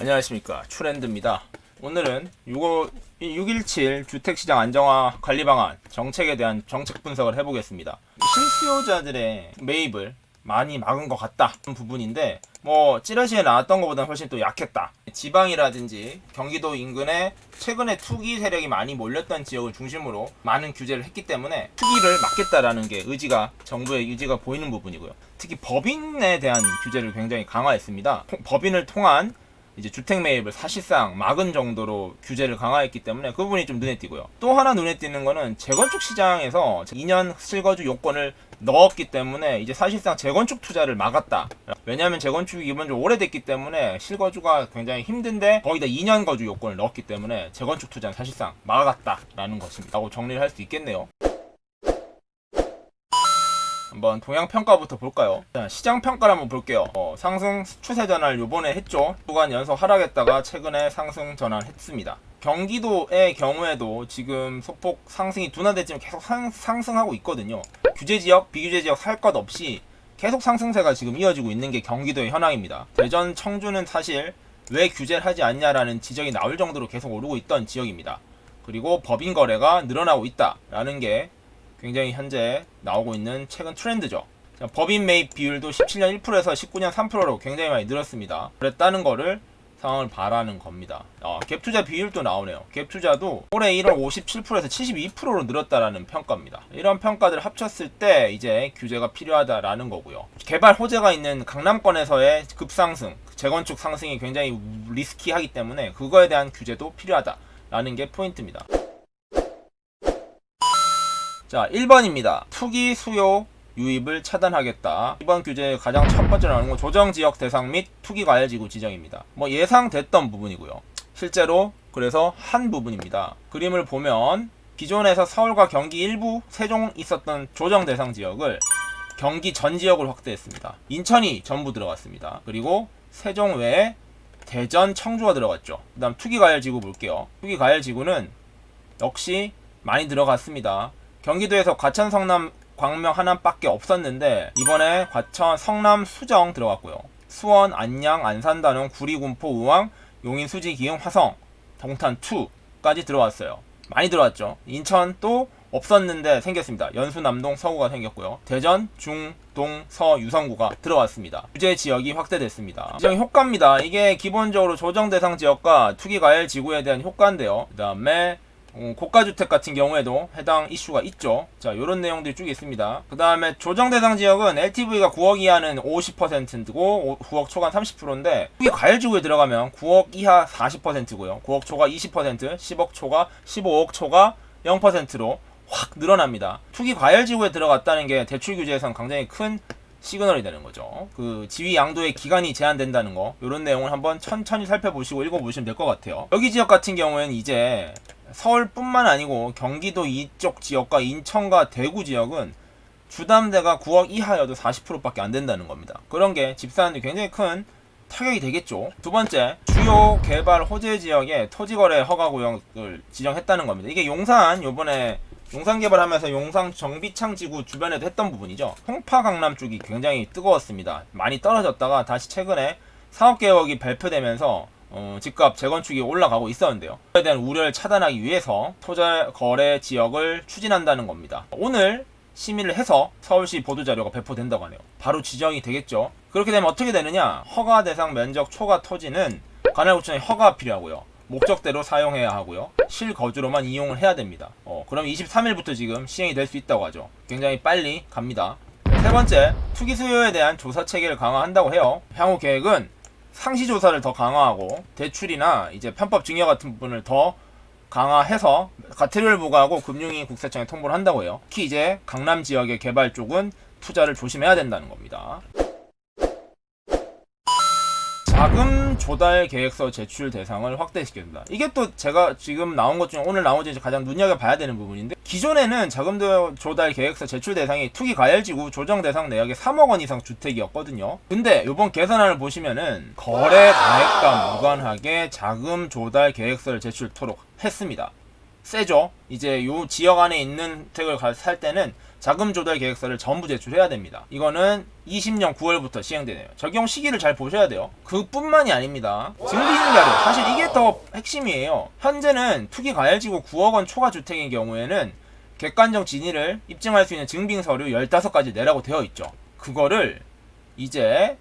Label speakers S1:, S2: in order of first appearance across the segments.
S1: 안녕하십니까, 추랜드입니다. 오늘은 617 주택시장 안정화 관리 방안 정책에 대한 정책 분석을 해보겠습니다. 실수요자들의 매입을 많이 막은 것 같다 부분인데, 찌라시에 나왔던 것보다 훨씬 또 약했다. 지방이라든지 경기도 인근에 최근에 투기 세력이 많이 몰렸던 지역을 중심으로 많은 규제를 했기 때문에 투기를 막겠다라는 게 정부의 의지가 보이는 부분이고요. 특히 법인에 대한 규제를 굉장히 강화했습니다. 법인을 통한 이제 주택 매입을 사실상 막은 정도로 규제를 강화했기 때문에 그 부분이 좀 눈에 띄고요. 또 하나 눈에 띄는 거는 재건축 시장에서 2년 실거주 요건을 넣었기 때문에 이제 사실상 재건축 투자를 막았다. 왜냐하면 재건축이 기본적으로 오래됐기 때문에 실거주가 굉장히 힘든데 거기다 2년 거주 요건을 넣었기 때문에 재건축 투자는 사실상 막았다라는 것입니다. 라고 정리를 할 수 있겠네요. 한번 동향평가부터 볼까요? 자, 시장평가를 한번 볼게요. 상승 추세 전환을 요번에 했죠. 주간 연속 하락했다가 최근에 상승 전환했습니다. 경기도의 경우에도 지금 소폭 상승이 둔화됐지만 계속 상승하고 있거든요. 규제지역, 비규제지역 살 것 없이 계속 상승세가 지금 이어지고 있는 게 경기도의 현황입니다. 대전, 청주는 사실 왜 규제를 하지 않냐라는 지적이 나올 정도로 계속 오르고 있던 지역입니다. 그리고 법인 거래가 늘어나고 있다라는 게 굉장히 현재 나오고 있는 최근 트렌드죠. 법인 매입 비율도 17년 1%에서 19년 3%로 굉장히 많이 늘었습니다. 그랬다는 거를 상황을 바라는 겁니다. 갭투자 비율도 나오네요. 갭투자도 올해 1월 57%에서 72%로 늘었다라는 평가입니다. 이런 평가들을 합쳤을 때 이제 규제가 필요하다라는 거고요. 개발 호재가 있는 강남권에서의 급상승, 재건축 상승이 굉장히 리스키하기 때문에 그거에 대한 규제도 필요하다라는 게 포인트입니다. 자, 1번입니다. 투기 수요 유입을 차단하겠다. 이번 규제의 가장 첫 번째로 나오는 건 조정지역 대상 및 투기 과열지구 지정입니다. 예상됐던 부분이고요. 실제로 그래서 한 부분입니다. 그림을 보면 기존에서 서울과 경기 일부, 세종 있었던 조정 대상 지역을 경기 전 지역을 확대했습니다. 인천이 전부 들어갔습니다. 그리고 세종 외에 대전, 청주가 들어갔죠. 그 다음 투기 과열지구 볼게요. 투기 과열지구는 역시 많이 들어갔습니다. 경기도에서 과천, 성남, 광명, 하남밖에 없었는데 이번에 과천, 성남, 수정 들어갔고요. 수원, 안양, 안산, 단원, 구리, 군포, 우왕, 용인, 수지, 기흥, 화성, 동탄 2까지 들어왔어요. 많이 들어왔죠. 인천 또 없었는데 생겼습니다. 연수, 남동, 서구가 생겼고요. 대전, 중, 동, 서, 유성구가 들어왔습니다. 규제 지역이 확대됐습니다. 지정 효과입니다. 이게 기본적으로 조정 대상 지역과 투기 과열 지구에 대한 효과인데요. 그 다음에 고가주택 같은 경우에도 해당 이슈가 있죠. 자, 요런 내용들이 쭉 있습니다. 그 다음에 조정 대상 지역은 LTV가 9억 이하는 50%고 9억 초과 30%인데 투기 과열지구에 들어가면 9억 이하 40%고요. 9억 초과 20%, 10억 초과 15억 초과 0%로 확 늘어납니다. 투기 과열지구에 들어갔다는 게 대출 규제에선 굉장히 큰 시그널이 되는 거죠. 그 지위 양도의 기간이 제한된다는 거, 요런 내용을 한번 천천히 살펴보시고 읽어보시면 될 것 같아요. 여기 지역 같은 경우에는 이제 서울뿐만 아니고 경기도 이쪽 지역과 인천과 대구 지역은 주담대가 9억 이하여도 40%밖에 안 된다는 겁니다. 그런 게 집 사는데 굉장히 큰 타격이 되겠죠. 두 번째, 주요 개발 호재 지역에 토지거래 허가구역을 지정했다는 겁니다. 이게 요번에 용산 개발하면서 용산 정비창 지구 주변에도 했던 부분이죠. 송파 강남 쪽이 굉장히 뜨거웠습니다. 많이 떨어졌다가 다시 최근에 사업계획이 발표되면서 집값 재건축이 올라가고 있었는데요. 그에 대한 우려를 차단하기 위해서 토지 거래 지역을 추진한다는 겁니다. 오늘 심의를 해서 서울시 보도자료가 배포된다고 하네요. 바로 지정이 되겠죠. 그렇게 되면 어떻게 되느냐, 허가 대상 면적 초과 토지는 관할구청에 허가가 필요하고요. 목적대로 사용해야 하고요. 실거주로만 이용을 해야 됩니다. 그럼 23일부터 지금 시행이 될 수 있다고 하죠. 굉장히 빨리 갑니다. 세 번째, 투기 수요에 대한 조사 체계를 강화한다고 해요. 향후 계획은 상시 조사를 더 강화하고 대출이나 이제 편법 증여 같은 부분을 더 강화해서 과태료를 부과하고 금융위 국세청에 통보를 한다고 해요. 특히 이제 강남 지역의 개발 쪽은 투자를 조심해야 된다는 겁니다. 자금 조달 계획서 제출 대상을 확대시켰습니다. 이게 또 제가 지금 나온 것 중에 오늘 나온 것 중에 가장 눈여겨봐야 되는 부분인데, 기존에는 자금 조달 계획서 제출 대상이 투기 과열지구 조정 대상 내역의 3억 원 이상 주택이었거든요. 근데 이번 개선안을 보시면은 거래 가액과 무관하게 자금 조달 계획서를 제출토록 했습니다. 세죠. 이제 요 지역 안에 있는 주택을 살 때는 자금 조달 계획서를 전부 제출해야 됩니다. 이거는 20년 9월부터 시행되네요. 적용 시기를 잘 보셔야 돼요. 그뿐만이 아닙니다. 증빙 자료, 사실 이게 더 핵심이에요. 현재는 투기 과열지구 9억 원 초과 주택인 경우에는 객관적 진위를 입증할 수 있는 증빙 서류 15가지 내라고 되어 있죠. 그거를 이제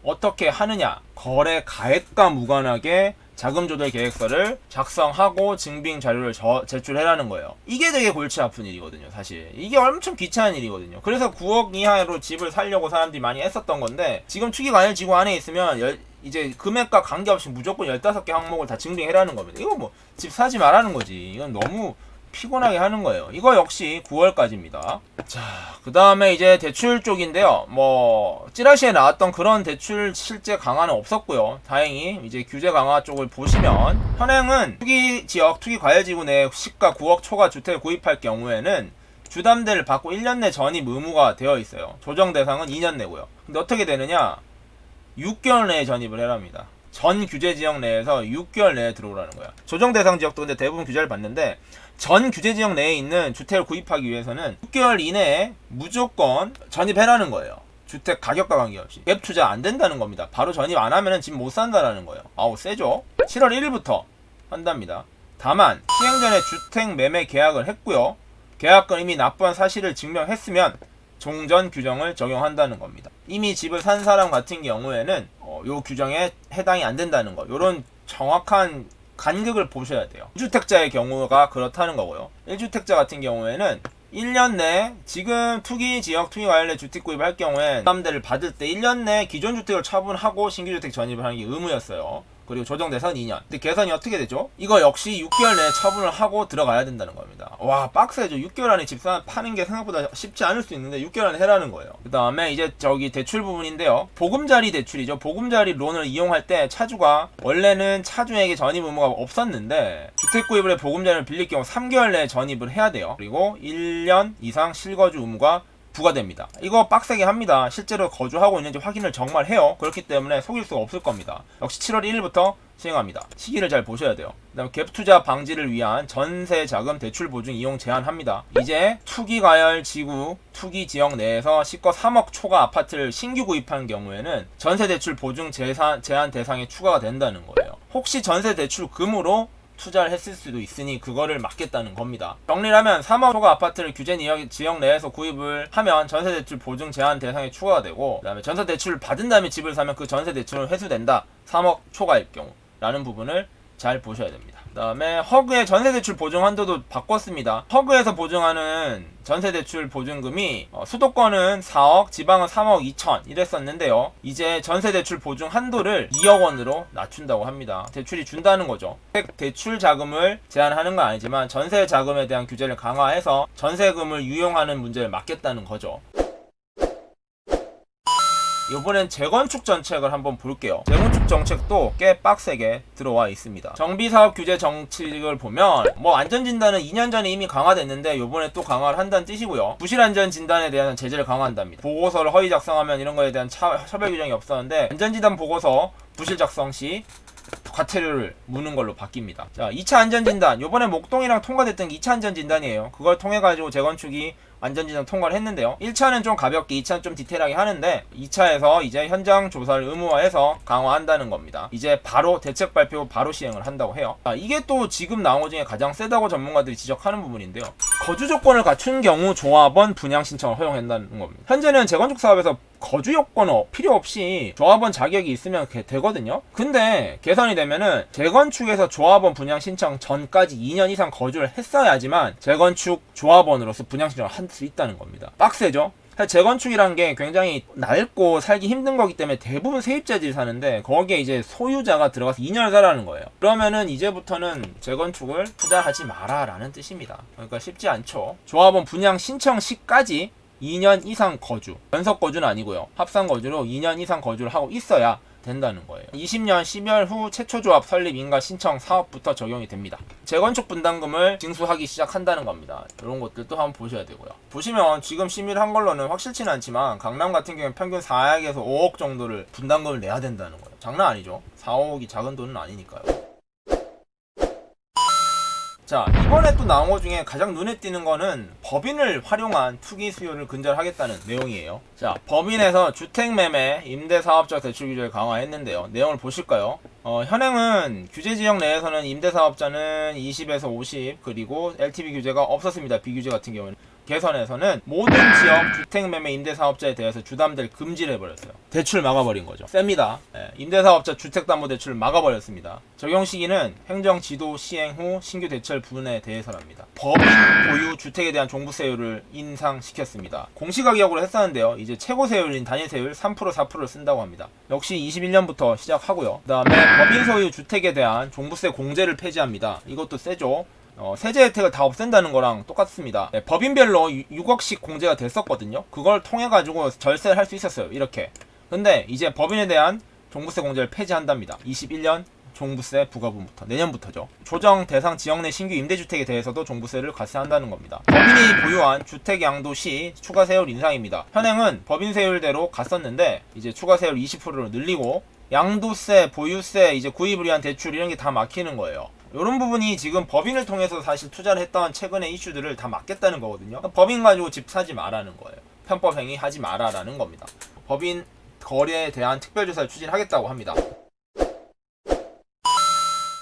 S1: 어떻게 하느냐, 거래 가액과 무관하게 자금 조달 계획서를 작성하고 증빙 자료를 제출해라는 거예요. 이게 되게 골치 아픈 일이거든요, 사실. 이게 엄청 귀찮은 일이거든요. 그래서 9억 이하로 집을 사려고 사람들이 많이 했었던 건데, 지금 투기 과열 지구 안에 있으면 이제 금액과 관계없이 무조건 15개 항목을 다 증빙해라는 겁니다. 이거 뭐 집 사지 말라는 거지. 이건 너무 피곤하게 하는 거예요. 이거 역시 9월까지입니다. 자, 그 다음에 이제 대출 쪽인데요. 뭐 찌라시에 나왔던 그런 대출 실제 강화는 없었고요. 다행히 이제 규제 강화 쪽을 보시면, 현행은 투기 지역, 투기 과열지구 내 시가 9억 초과 주택을 구입할 경우에는 주담대를 받고 1년 내 전입 의무가 되어 있어요. 조정 대상은 2년 내고요. 근데 어떻게 되느냐, 6개월 내에 전입을 해랍니다. 전 규제 지역 내에서 6개월 내에 들어오라는 거야. 조정 대상 지역도 근데 대부분 규제를 받는데, 전 규제 지역 내에 있는 주택을 구입하기 위해서는 6개월 이내에 무조건 전입해라는 거예요. 주택 가격과 관계없이. 갭 투자 안 된다는 겁니다. 바로 전입 안 하면은 집 못 산다라는 거예요. 아우, 세죠? 7월 1일부터 한답니다. 다만 시행 전에 주택 매매 계약을 했고요. 계약건 이미 납부한 사실을 증명했으면 종전 규정을 적용한다는 겁니다. 이미 집을 산 사람 같은 경우에는 요 규정에 해당이 안 된다는 거. 요런 정확한 간극을 보셔야 돼요. 1주택자의 경우가 그렇다는 거고요. 1주택자 같은 경우에는 1년 내 지금 투기 지역 투기 관련 주택 구입을 할 경우에 부담대를 받을 때 1년 내 기존 주택을 처분하고 신규 주택 전입을 하는 게 의무였어요. 그리고 조정 대상 2년. 근데 계산이 어떻게 되죠? 이거 역시 6개월 내에 처분을 하고 들어가야 된다는 겁니다. 와, 빡세죠. 6개월 안에 집 파는 게 생각보다 쉽지 않을 수 있는데 6개월 안에 해라는 거예요. 그 다음에 이제 저기 대출 부분인데요. 보금자리 대출이죠. 보금자리 론을 이용할 때 차주가 원래는 차주에게 전입 의무가 없었는데, 주택 구입을 해 보금자리를 빌릴 경우 3개월 내에 전입을 해야 돼요. 그리고 1년 이상 실거주 의무가 부과됩니다. 이거 빡세게 합니다. 실제로 거주하고 있는지 확인을 정말 해요. 그렇기 때문에 속일 수가 없을 겁니다. 역시 7월 1일부터 시행합니다. 시기를 잘 보셔야 돼요. 그 다음에 갭 투자 방지를 위한 전세 자금 대출 보증 이용 제한합니다. 이제 투기 과열 지구, 투기 지역 내에서 시가 3억 초과 아파트를 신규 구입한 경우에는 전세 대출 보증 제한 대상에 추가가 된다는 거예요. 혹시 전세 대출금으로 투자를 했을 수도 있으니 그거를 막겠다는 겁니다. 정리를 하면 3억 초과 아파트를 규제 지역 내에서 구입을 하면 전세대출 보증 제한 대상에 추가가 되고, 그 다음에 전세대출을 받은 다음에 집을 사면 그 전세대출은 회수된다. 3억 초과일 경우 라는 부분을 잘 보셔야 됩니다. 그 다음에 허그의 전세대출 보증 한도도 바꿨습니다. 허그에서 보증하는 전세대출 보증금이 수도권은 4억, 지방은 3억 2천 이랬었는데요. 이제 전세대출 보증 한도를 2억 원으로 낮춘다고 합니다. 대출이 준다는 거죠. 대출 자금을 제한하는 건 아니지만 전세 자금에 대한 규제를 강화해서 전세금을 유용하는 문제를 막겠다는 거죠. 이번엔 재건축 정책을 한번 볼게요. 재건축 정책도 꽤 빡세게 들어와 있습니다. 정비사업 규제 정책을 보면 뭐 안전진단은 2년 전에 이미 강화됐는데 이번에 또 강화를 한다는 뜻이고요. 부실안전진단에 대한 제재를 강화한답니다. 보고서를 허위 작성하면 이런 거에 대한 처벌 규정이 없었는데, 안전진단 보고서 부실 작성 시 과태료를 무는 걸로 바뀝니다. 자, 2차 안전진단. 요번에 목동이랑 통과됐던 2차 안전진단이에요. 그걸 통해가지고 재건축이 안전진단 통과를 했는데요. 1차는 좀 가볍게, 2차는 좀 디테일하게 하는데, 2차에서 이제 현장 조사를 의무화해서 강화한다는 겁니다. 이제 바로 대책 발표 바로 시행을 한다고 해요. 자, 이게 또 지금 나온 것 중에 가장 세다고 전문가들이 지적하는 부분인데요. 거주 조건을 갖춘 경우 조합원 분양 신청을 허용한다는 겁니다. 현재는 재건축 사업에서 거주 요건은 필요 없이 조합원 자격이 있으면 되거든요. 근데 개선이 되면은 재건축에서 조합원 분양 신청 전까지 2년 이상 거주를 했어야지만 재건축 조합원으로서 분양 신청을 할 수 있다는 겁니다. 빡세죠? 재건축이란 게 굉장히 낡고 살기 힘든 거기 때문에 대부분 세입자들이 사는데, 거기에 이제 소유자가 들어가서 2년을 살라는 거예요. 그러면은 이제부터는 재건축을 투자하지 마라 라는 뜻입니다. 그러니까 쉽지 않죠. 조합원 분양 신청 시까지 2년 이상 거주, 연속 거주는 아니고요. 합산 거주로 2년 이상 거주를 하고 있어야 된다는 거예요. 20년 12월 후 최초 조합 설립 인가 신청 사업부터 적용이 됩니다. 재건축 분담금을 징수하기 시작한다는 겁니다. 이런 것들도 한번 보셔야 되고요. 보시면 지금 심의를 한 걸로는 확실치는 않지만 강남 같은 경우는 평균 4억에서 5억 정도를 분담금을 내야 된다는 거예요. 장난 아니죠. 4, 5억이 작은 돈은 아니니까요. 자, 이번에 또 나온 것 중에 가장 눈에 띄는 거는 법인을 활용한 투기 수요를 근절하겠다는 내용이에요. 자, 법인에서 주택매매, 임대사업자 대출 규제를 강화했는데요. 내용을 보실까요? 현행은 규제 지역 내에서는 임대사업자는 20에서 50, 그리고 LTV 규제가 없었습니다. 비규제 같은 경우는. 개선에서는 모든 지역 주택매매 임대사업자에 대해서 주담대를 금지를 해버렸어요. 대출 막아버린 거죠. 셉니다. 임대사업자 주택담보대출을 막아버렸습니다. 적용 시기는 행정지도 시행 후 신규 대출 분에 대해서랍니다. 법인 보유 주택에 대한 종부세율을 인상시켰습니다. 공시가격으로 했었는데요. 이제 최고세율인 단위세율 3% 4%를 쓴다고 합니다. 역시 21년부터 시작하고요. 그 다음에 법인 소유 주택에 대한 종부세 공제를 폐지합니다. 이것도 세죠. 세제 혜택을 다 없앤다는 거랑 똑같습니다. 네, 법인별로 6억씩 공제가 됐었거든요. 그걸 통해 가지고 절세를 할 수 있었어요. 이렇게. 근데 이제 법인에 대한 종부세 공제를 폐지한답니다. 21년 종부세 부과분부터, 내년부터죠. 조정 대상 지역 내 신규 임대주택에 대해서도 종부세를 과세한다는 겁니다. 법인이 보유한 주택 양도 시 추가세율 인상입니다. 현행은 법인 세율대로 갔었는데 이제 추가세율 20%로 늘리고 양도세, 보유세, 이제 구입을 위한 대출 이런 게 다 막히는 거예요. 이런 부분이 지금 법인을 통해서 사실 투자를 했던 최근의 이슈들을 다 막겠다는 거거든요. 법인 가지고 집 사지 마라는 거예요. 편법 행위 하지 마라라는 겁니다. 법인 거래에 대한 특별조사를 추진하겠다고 합니다.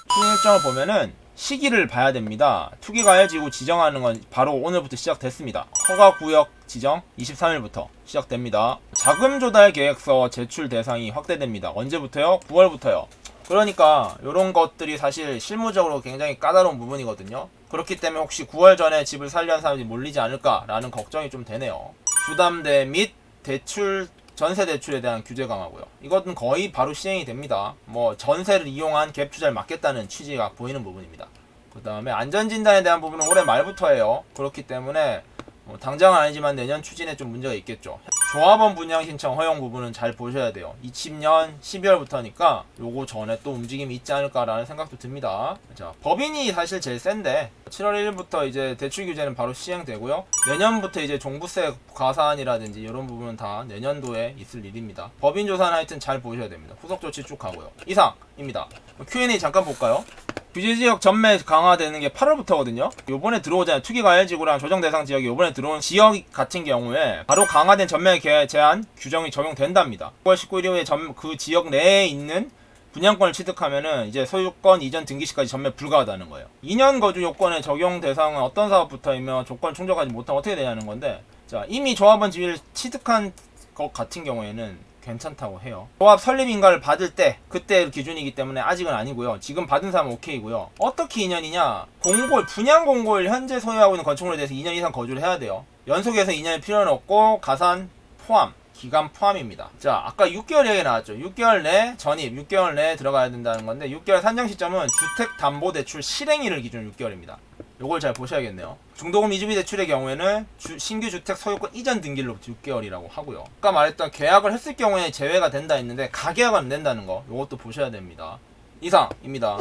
S1: 추진 일정을 보면은 시기를 봐야 됩니다. 투기과열지구 지정하는 건 바로 오늘부터 시작됐습니다. 허가구역 지정 23일부터 시작됩니다. 자금조달계획서 제출 대상이 확대됩니다. 언제부터요? 9월부터요. 그러니까 이런 것들이 사실 실무적으로 굉장히 까다로운 부분이거든요. 그렇기 때문에 혹시 9월 전에 집을 살려는 사람들이 몰리지 않을까라는 걱정이 좀 되네요. 주담대 및 대출, 전세 대출에 대한 규제 강화고요. 이것은 거의 바로 시행이 됩니다. 뭐 전세를 이용한 갭 투자를 막겠다는 취지가 보이는 부분입니다. 그 다음에 안전진단에 대한 부분은 올해 말부터 해요. 그렇기 때문에 당장은 아니지만 내년 추진에 좀 문제가 있겠죠. 조합원 분양 신청 허용 부분은 잘 보셔야 돼요. 20년 12월부터니까 요거 전에 또 움직임이 있지 않을까라는 생각도 듭니다. 자, 법인이 사실 제일 센데 7월 1일부터 이제 대출 규제는 바로 시행되고요. 내년부터 이제 종부세 과산이라든지 이런 부분은 다 내년도에 있을 일입니다. 법인 조사는 하여튼 잘 보셔야 됩니다. 후속 조치 쭉 가고요. 이상입니다. Q&A 잠깐 볼까요? 규제지역 전매 강화되는 게 8월부터거든요. 요번에 들어오잖아요. 투기과열지구랑 조정대상 지역이 요번에 들어온 지역 같은 경우에 바로 강화된 전매 제한 규정이 적용된답니다. 9월 19일 이후에 그 지역 내에 있는 분양권을 취득하면은 이제 소유권 이전 등기 시까지 전매 불가하다는 거예요. 2년 거주 요건의 적용 대상은 어떤 사업부터이며 조건을 충족하지 못하면 어떻게 되냐는 건데, 자, 이미 조합원 지위를 취득한 것 같은 경우에는 괜찮다고 해요. 조합 설립 인가를 받을 때 그때 기준이기 때문에 아직은 아니고요. 지금 받은 사람은 오케이고요. 어떻게 2년이냐? 분양 공고일 현재 소유하고 있는 건축물에 대해서 2년 이상 거주를 해야 돼요. 연속해서 2년일 필요는 없고 가산 포함, 기간 포함입니다. 자, 아까 6개월 얘기 나왔죠. 6개월 내 전입, 6개월 내에 들어가야 된다는 건데 6개월 산정 시점은 주택담보대출 실행일을 기준 6개월입니다. 요걸 잘 보셔야겠네요. 중도금 이주비 대출의 경우에는 신규 주택 소유권 이전 등기일로부터 6개월이라고 하고요. 아까 말했던 계약을 했을 경우에 제외가 된다 했는데 가계약은 안 된다는 거, 요것도 보셔야 됩니다. 이상입니다.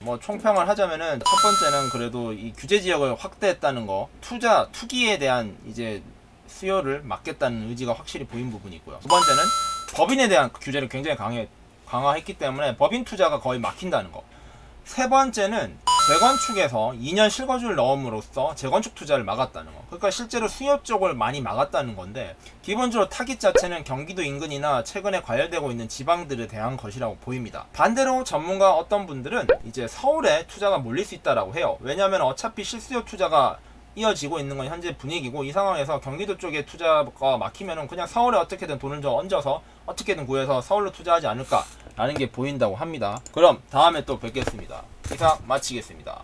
S1: 뭐 총평을 하자면은 첫 번째는 그래도 이 규제 지역을 확대했다는 거, 투기에 대한 이제 수요를 막겠다는 의지가 확실히 보인 부분이고요. 두 번째는 법인에 대한 규제를 굉장히 강화했기 때문에 법인 투자가 거의 막힌다는 거. 세 번째는 재건축에서 2년 실거주를 넣음으로써 재건축 투자를 막았다는 거. 그러니까 실제로 수요 쪽을 많이 막았다는 건데, 기본적으로 타깃 자체는 경기도 인근이나 최근에 과열되고 있는 지방들에 대한 것이라고 보입니다. 반대로 전문가 어떤 분들은 이제 서울에 투자가 몰릴 수 있다라고 해요. 왜냐하면 어차피 실수요 투자가 이어지고 있는 건 현재 분위기고, 이 상황에서 경기도 쪽에 투자가 막히면은 그냥 서울에 어떻게든 돈을 좀 얹어서 어떻게든 구해서 서울로 투자하지 않을까라는 게 보인다고 합니다. 그럼 다음에 또 뵙겠습니다. 이상 마치겠습니다.